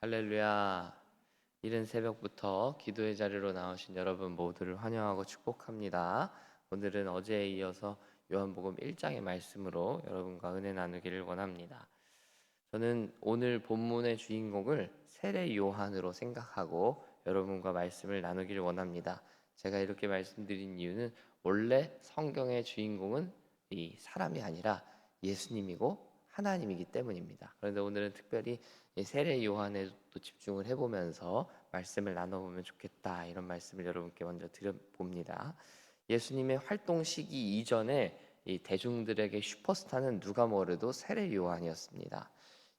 할렐루야. 이른 새벽부터 기도의 자리로 나오신 여러분 모두를 환영하고 축복합니다. 오늘은 어제에 이어서 요한복음 1장의 말씀으로 여러분과 은혜 나누기를 원합니다. 저는 오늘 본문의 주인공을 세례 요한으로 생각하고 여러분과 말씀을 나누기를 원합니다. 제가 이렇게 말씀드린 이유는 원래 성경의 주인공은 이 사람이 아니라 예수님이고 하나님이기 때문입니다. 그런데 오늘은 특별히 이 세례 요한에 또 집중을 해보면서 말씀을 나눠보면 좋겠다, 이런 말씀을 여러분께 먼저 드려봅니다. 예수님의 활동 시기 이전에 이 대중들에게 슈퍼스타는 누가 뭐래도 세례 요한이었습니다.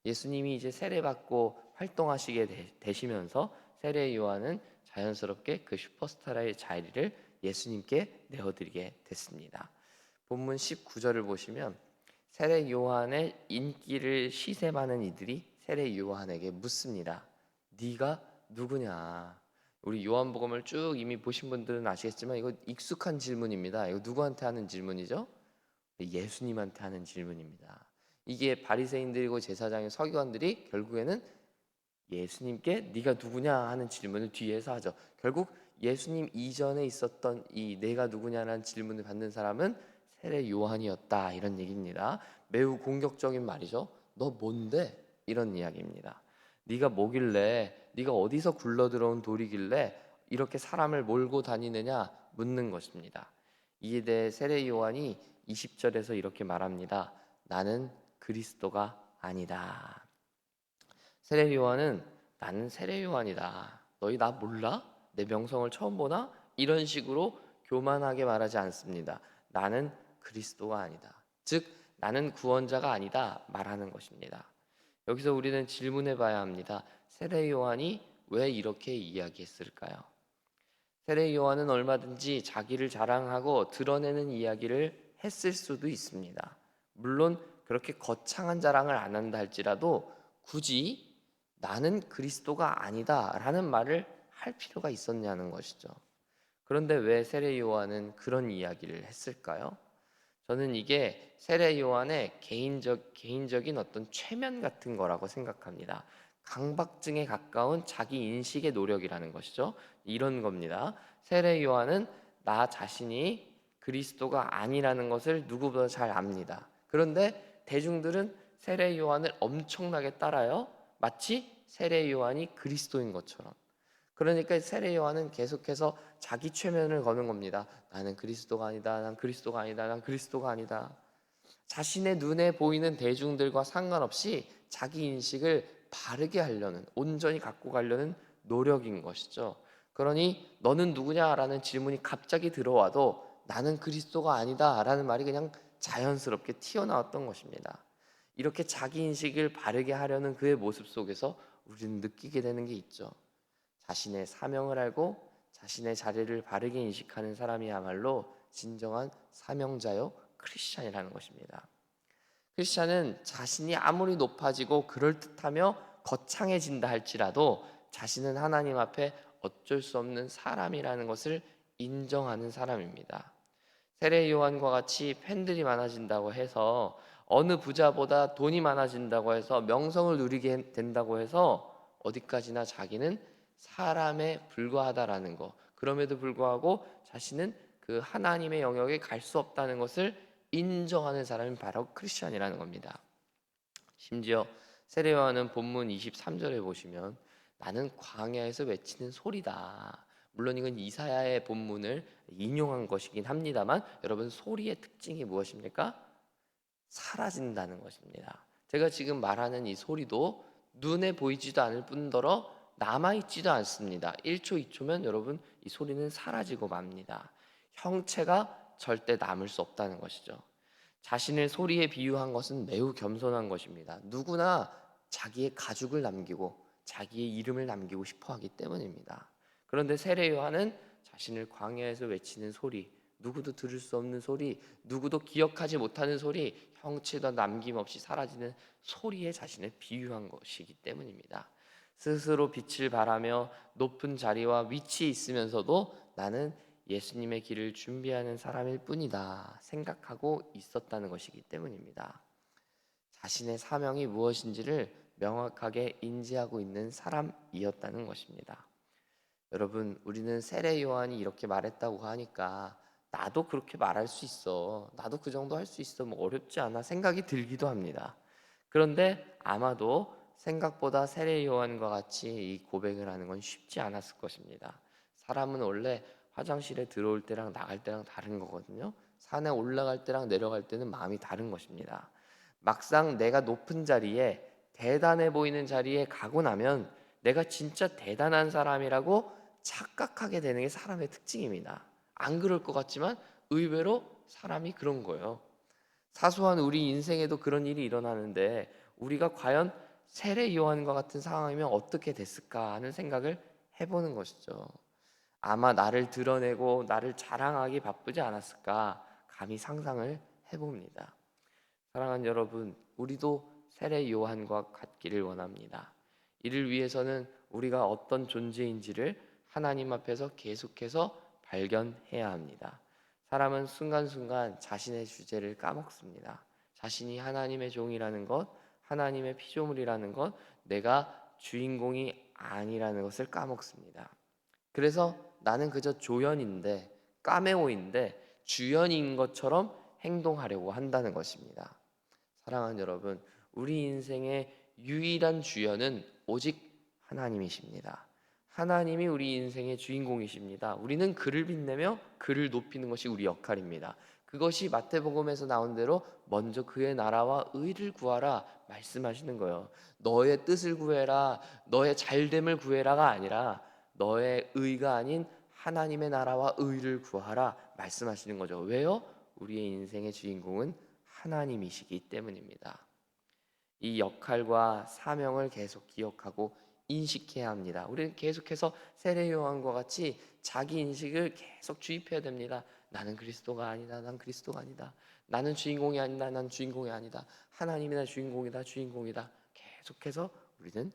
예수님이 이제 세례받고 활동하시게 되시면서 세례 요한은 자연스럽게 그 슈퍼스타의 자리를 예수님께 내어드리게 됐습니다. 본문 19절을 보시면 세례 요한의 인기를 시샘하는 이들이 세례 요한에게 묻습니다. 네가 누구냐? 우리 요한복음을 쭉 이미 보신 분들은 아시겠지만 이거 익숙한 질문입니다. 이거 누구한테 하는 질문이죠? 예수님한테 하는 질문입니다. 이게 바리새인들이고 제사장의 서기관들이 결국에는 예수님께 네가 누구냐 하는 질문을 뒤에서 하죠. 결국 예수님 이전에 있었던 이 내가 누구냐라는 질문을 받는 사람은 세례 요한이었다, 이런 얘기입니다. 매우 공격적인 말이죠. 너 뭔데? 이런 이야기입니다. 네가 뭐길래, 네가 어디서 굴러들어온 돌이길래 이렇게 사람을 몰고 다니느냐 묻는 것입니다. 이에 대해 세례 요한이 20절에서 이렇게 말합니다. 나는 그리스도가 아니다. 세례 요한은 나는 세례 요한이다, 너희 나 몰라? 내 명성을 처음 보나? 이런 식으로 교만하게 말하지 않습니다. 나는 그리스도가 아니다, 즉 나는 구원자가 아니다 말하는 것입니다. 여기서 우리는 질문해 봐야 합니다. 세례 요한이 왜 이렇게 이야기했을까요? 세례 요한은 얼마든지 자기를 자랑하고 드러내는 이야기를 했을 수도 있습니다. 물론 그렇게 거창한 자랑을 안 한다 할지라도 굳이 나는 그리스도가 아니다 라는 말을 할 필요가 있었냐는 것이죠. 그런데 왜 세례 요한은 그런 이야기를 했을까요? 저는 이게 세례 요한의 개인적인 어떤 최면 같은 거라고 생각합니다. 강박증에 가까운 자기 인식의 노력이라는 것이죠. 이런 겁니다. 세례 요한은 나 자신이 그리스도가 아니라는 것을 누구보다 잘 압니다. 그런데 대중들은 세례 요한을 엄청나게 따라요. 마치 세례 요한이 그리스도인 것처럼. 그러니까 세례 요한은 계속해서 자기 최면을 거는 겁니다. 나는 그리스도가 아니다. 난 그리스도가 아니다. 난 그리스도가 아니다. 자신의 눈에 보이는 대중들과 상관없이 자기 인식을 바르게 하려는, 온전히 갖고 가려는 노력인 것이죠. 그러니 너는 누구냐라는 질문이 갑자기 들어와도 나는 그리스도가 아니다라는 말이 그냥 자연스럽게 튀어나왔던 것입니다. 이렇게 자기 인식을 바르게 하려는 그의 모습 속에서 우리는 느끼게 되는 게 있죠. 자신의 사명을 알고 자신의 자리를 바르게 인식하는 사람이야말로 진정한 사명자요 크리스찬이라는 것입니다. 크리스찬은 자신이 아무리 높아지고 그럴듯하며 거창해진다 할지라도 자신은 하나님 앞에 어쩔 수 없는 사람이라는 것을 인정하는 사람입니다. 세례 요한과 같이 팬들이 많아진다고 해서, 어느 부자보다 돈이 많아진다고 해서, 명성을 누리게 된다고 해서 어디까지나 자기는 사람에 불과하다라는 것, 그럼에도 불구하고 자신은 그 하나님의 영역에 갈 수 없다는 것을 인정하는 사람이 바로 크리스천이라는 겁니다. 심지어 세례 요한은 본문 23절에 보시면 나는 광야에서 외치는 소리다. 물론 이건 이사야의 본문을 인용한 것이긴 합니다만, 여러분 소리의 특징이 무엇입니까? 사라진다는 것입니다. 제가 지금 말하는 이 소리도 눈에 보이지도 않을 뿐더러 남아있지도 않습니다. 1초, 2초면 여러분 이 소리는 사라지고 맙니다. 형체가 절대 남을 수 없다는 것이죠. 자신을 소리에 비유한 것은 매우 겸손한 것입니다. 누구나 자기의 가죽을 남기고 자기의 이름을 남기고 싶어 하기 때문입니다. 그런데 세례 요한은 자신을 광야에서 외치는 소리, 누구도 들을 수 없는 소리, 누구도 기억하지 못하는 소리, 형체도 남김없이 사라지는 소리에 자신을 비유한 것이기 때문입니다. 스스로 빛을 발하며 높은 자리와 위치에 있으면서도 나는 예수님의 길을 준비하는 사람일 뿐이다 생각하고 있었다는 것이기 때문입니다. 자신의 사명이 무엇인지를 명확하게 인지하고 있는 사람이었다는 것입니다. 여러분, 우리는 세례 요한이 이렇게 말했다고 하니까 나도 그렇게 말할 수 있어, 나도 그 정도 할 수 있어, 뭐 어렵지 않아 생각이 들기도 합니다. 그런데 아마도 생각보다 세례 요한과 같이 이 고백을 하는 건 쉽지 않았을 것입니다. 사람은 원래 화장실에 들어올 때랑 나갈 때랑 다른 거거든요. 산에 올라갈 때랑 내려갈 때는 마음이 다른 것입니다. 막상 내가 높은 자리에, 대단해 보이는 자리에 가고 나면 내가 진짜 대단한 사람이라고 착각하게 되는 게 사람의 특징입니다. 안 그럴 것 같지만 의외로 사람이 그런 거예요. 사소한 우리 인생에도 그런 일이 일어나는데 우리가 과연 세례 요한과 같은 상황이면 어떻게 됐을까 하는 생각을 해보는 것이죠. 아마 나를 드러내고 나를 자랑하기 바쁘지 않았을까 감히 상상을 해봅니다. 사랑하는 여러분, 우리도 세례 요한과 같기를 원합니다. 이를 위해서는 우리가 어떤 존재인지를 하나님 앞에서 계속해서 발견해야 합니다. 사람은 순간순간 자신의 주제를 까먹습니다. 자신이 하나님의 종이라는 것, 하나님의 피조물이라는 것, 내가 주인공이 아니라는 것을 까먹습니다. 그래서 나는 그저 조연인데, 까메오인데 주연인 것처럼 행동하려고 한다는 것입니다. 사랑하는 여러분, 우리 인생의 유일한 주연은 오직 하나님이십니다. 하나님이 우리 인생의 주인공이십니다. 우리는 그를 빛내며 그를 높이는 것이 우리 역할입니다. 그것이 마태복음에서 나온 대로 먼저 그의 나라와 의를 구하라 말씀하시는 거예요. 너의 뜻을 구해라, 너의 잘됨을 구해라가 아니라 너의 의가 아닌 하나님의 나라와 의를 구하라 말씀하시는 거죠. 왜요? 우리의 인생의 주인공은 하나님이시기 때문입니다. 이 역할과 사명을 계속 기억하고 인식해야 합니다. 우리는 계속해서 세례 요한과 같이 자기 인식을 계속 주입해야 됩니다. 나는 그리스도가 아니다. 난 그리스도가 아니다. 나는 주인공이 아니다. 난 주인공이 아니다. 하나님이 나 주인공이다. 주인공이다. 계속해서 우리는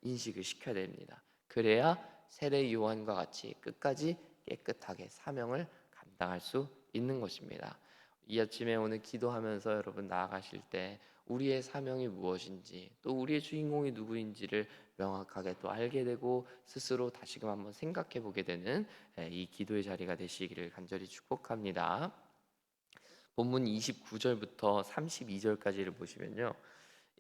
인식을 시켜야 됩니다. 그래야 세례 요한과 같이 끝까지 깨끗하게 사명을 감당할 수 있는 것입니다. 이 아침에 오늘 기도하면서 여러분 나아가실 때 우리의 사명이 무엇인지, 또 우리의 주인공이 누구인지를 명확하게 또 알게 되고 스스로 다시금 한번 생각해 보게 되는 이 기도의 자리가 되시기를 간절히 축복합니다. 본문 29절부터 32절까지를 보시면요,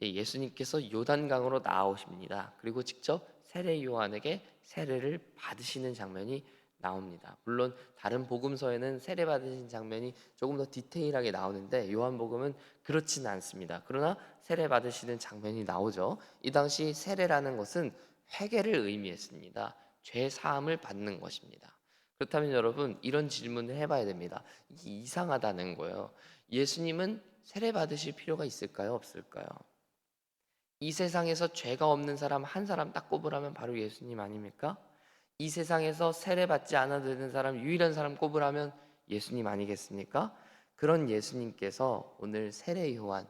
예수님께서 요단강으로 나오십니다. 그리고 직접 세례 요한에게 세례를 받으시는 장면이 나옵니다. 물론 다른 복음서에는 세례 받으신 장면이 조금 더 디테일하게 나오는데 요한복음은 그렇지는 않습니다. 그러나 세례 받으시는 장면이 나오죠. 이 당시 세례라는 것은 회개를 의미했습니다. 죄 사함을 받는 것입니다. 그렇다면 여러분, 이런 질문을 해봐야 됩니다. 이게 이상하다는 거예요. 예수님은 세례 받으실 필요가 있을까요? 없을까요? 이 세상에서 죄가 없는 사람 한 사람 딱 꼽으라면 바로 예수님 아닙니까? 이 세상에서 세례받지 않아도 되는 사람, 유일한 사람 꼽으라면 예수님 아니겠습니까? 그런 예수님께서 오늘 세례 요한,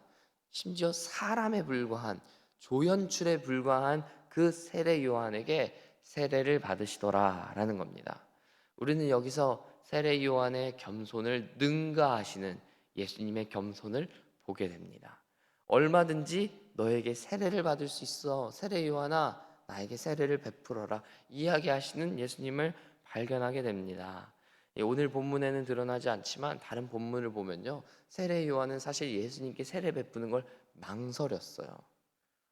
심지어 사람에 불과한, 조연출에 불과한 그 세례 요한에게 세례를 받으시더라라는 겁니다. 우리는 여기서 세례 요한의 겸손을 능가하시는 예수님의 겸손을 보게 됩니다. 얼마든지 너에게 세례를 받을 수 있어. 세례 요한아, 나에게 세례를 베풀어라. 이야기하시는 예수님을 발견하게 됩니다. 오늘 본문에는 드러나지 않지만 다른 본문을 보면요, 세례 요한은 사실 예수님께 세례 베푸는 걸 망설였어요.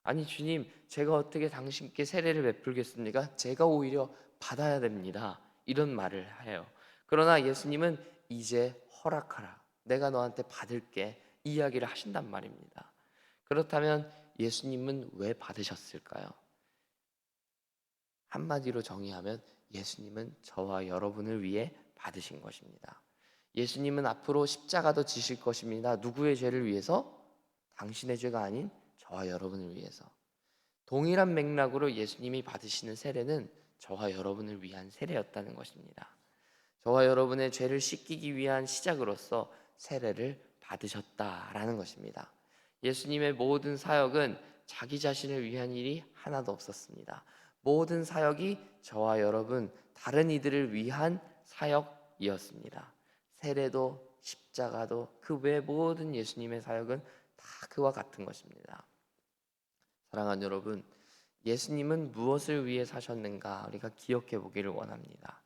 아니 주님, 제가 어떻게 당신께 세례를 베풀겠습니까? 제가 오히려 받아야 됩니다. 이런 말을 해요. 그러나 예수님은 이제 허락하라. 내가 너한테 받을게. 이야기를 하신단 말입니다. 그렇다면 예수님은 왜 받으셨을까요? 한마디로 정의하면 예수님은 저와 여러분을 위해 받으신 것입니다. 예수님은 앞으로 십자가도 지실 것입니다. 누구의 죄를 위해서? 당신의 죄가 아닌 저와 여러분을 위해서. 동일한 맥락으로 예수님이 받으시는 세례는 저와 여러분을 위한 세례였다는 것입니다. 저와 여러분의 죄를 씻기기 위한 시작으로서 세례를 받으셨다라는 것입니다. 예수님의 모든 사역은 자기 자신을 위한 일이 하나도 없었습니다. 모든 사역이 저와 여러분, 다른 이들을 위한 사역이었습니다. 세례도 십자가도 그 외 모든 예수님의 사역은 다 그와 같은 것입니다. 사랑하는 여러분, 예수님은 무엇을 위해 사셨는가 우리가 기억해 보기를 원합니다.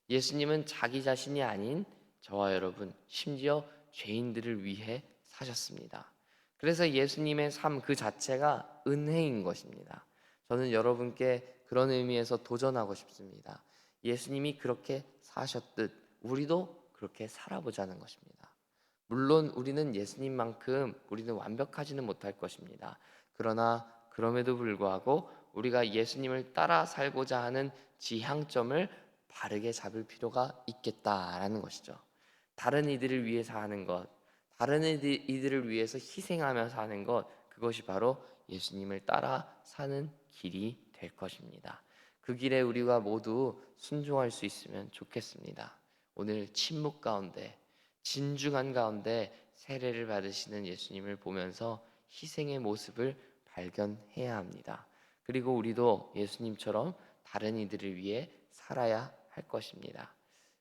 예수님은 자기 자신이 아닌 저와 여러분, 심지어 죄인들을 위해 사셨습니다. 그래서 예수님의 삶 그 자체가 은혜인 것입니다. 저는 여러분께 그런 의미에서 도전하고 싶습니다. 예수님이 그렇게 사셨듯 우리도 그렇게 살아보자는 것입니다. 물론 우리는 예수님만큼 우리는 완벽하지는 못할 것입니다. 그러나 그럼에도 불구하고 우리가 예수님을 따라 살고자 하는 지향점을 바르게 잡을 필요가 있겠다라는 것이죠. 다른 이들을 위해 사는 것, 다른 이들을 위해서 희생하며 사는 것, 그것이 바로 예수님을 따라 사는 길이 될 것입니다. 그 길에 우리가 모두 순종할 수 있으면 좋겠습니다. 오늘 침묵 가운데, 진중한 가운데 세례를 받으시는 예수님을 보면서 희생의 모습을 발견해야 합니다. 그리고 우리도 예수님처럼 다른 이들을 위해 살아야 할 것입니다.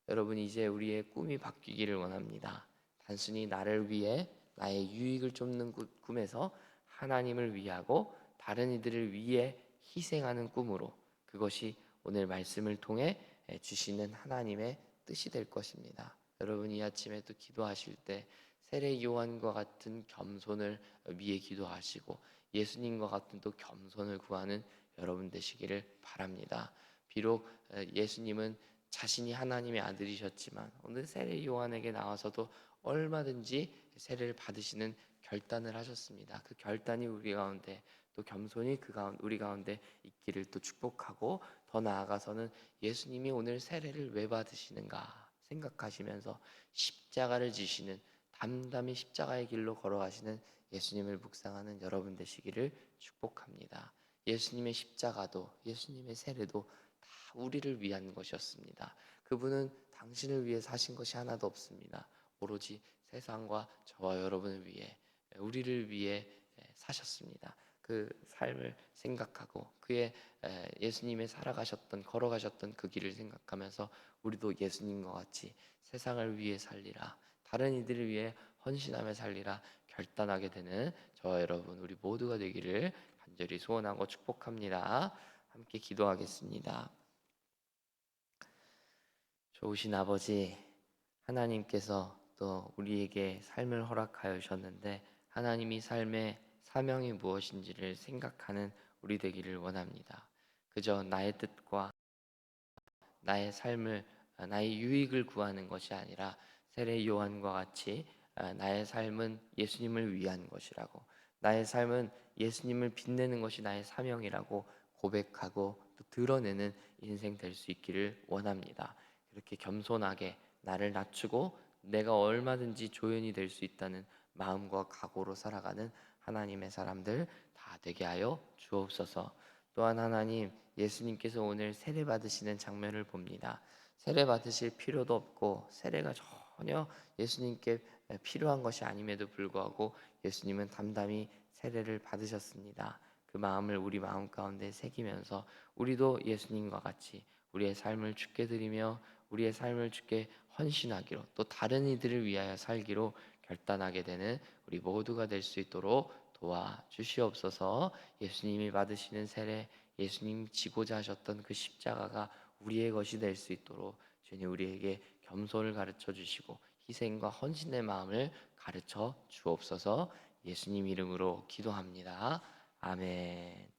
여러분, 이제 우리의 꿈이 바뀌기를 원합니다. 단순히 나를 위해 나의 유익을 쫓는 꿈에서 하나님을 위하고 다른 이들을 위해 희생하는 꿈으로, 그것이 오늘 말씀을 통해 주시는 하나님의 뜻이 될 것입니다. 여러분, 이 아침에 또 기도하실 때 세례 요한과 같은 겸손을 위해 기도하시고 예수님과 같은 또 겸손을 구하는 여러분 되시기를 바랍니다. 비록 예수님은 자신이 하나님의 아들이셨지만 오늘 세례 요한에게 나와서도 얼마든지 세례를 받으시는 결단을 하셨습니다. 그 결단이 우리 가운데 또 겸손히 우리 가운데 있기를 또 축복하고, 더 나아가서는 예수님이 오늘 세례를 왜 받으시는가 생각하시면서 십자가를 지시는, 담담히 십자가의 길로 걸어가시는 예수님을 묵상하는 여러분 되시기를 축복합니다. 예수님의 십자가도 예수님의 세례도 다 우리를 위한 것이었습니다. 그분은 당신을 위해 사신 것이 하나도 없습니다. 오로지 세상과 저와 여러분을 위해, 우리를 위해 사셨습니다. 그 삶을 생각하고 그의 예수님의 살아가셨던 걸어가셨던 그 길을 생각하면서 우리도 예수님과 같이 세상을 위해 살리라, 다른 이들을 위해 헌신하며 살리라 결단하게 되는 저와 여러분 우리 모두가 되기를 간절히 소원하고 축복합니다. 함께 기도하겠습니다. 좋으신 아버지, 하나님께서 또 우리에게 삶을 허락하여 주셨는데 하나님이 삶의 사명이 무엇인지를 생각하는 우리 되기를 원합니다. 그저 나의 뜻과 나의 삶을, 나의 유익을 구하는 것이 아니라 세례 요한과 같이 나의 삶은 예수님을 위한 것이라고, 나의 삶은 예수님을 빛내는 것이 나의 사명이라고 고백하고 또 드러내는 인생 될 수 있기를 원합니다. 이렇게 겸손하게 나를 낮추고 내가 얼마든지 조연이 될 수 있다는 마음과 각오로 살아가는 하나님의 사람들 다 되게 하여 주옵소서. 또한 하나님, 예수님께서 오늘 세례 받으시는 장면을 봅니다. 세례 받으실 필요도 없고 세례가 전혀 예수님께 필요한 것이 아님에도 불구하고 예수님은 담담히 세례를 받으셨습니다. 그 마음을 우리 마음 가운데 새기면서 우리도 예수님과 같이 우리의 삶을 주께 드리며 우리의 삶을 주께 헌신하기로, 또 다른 이들을 위하여 살기로 결단하게 되는 우리 모두가 될 수 있도록 도와주시옵소서. 예수님이 받으시는 세례, 예수님 지고자 하셨던 그 십자가가 우리의 것이 될 수 있도록 주님 우리에게 겸손을 가르쳐 주시고 희생과 헌신의 마음을 가르쳐 주옵소서. 예수님 이름으로 기도합니다. 아멘.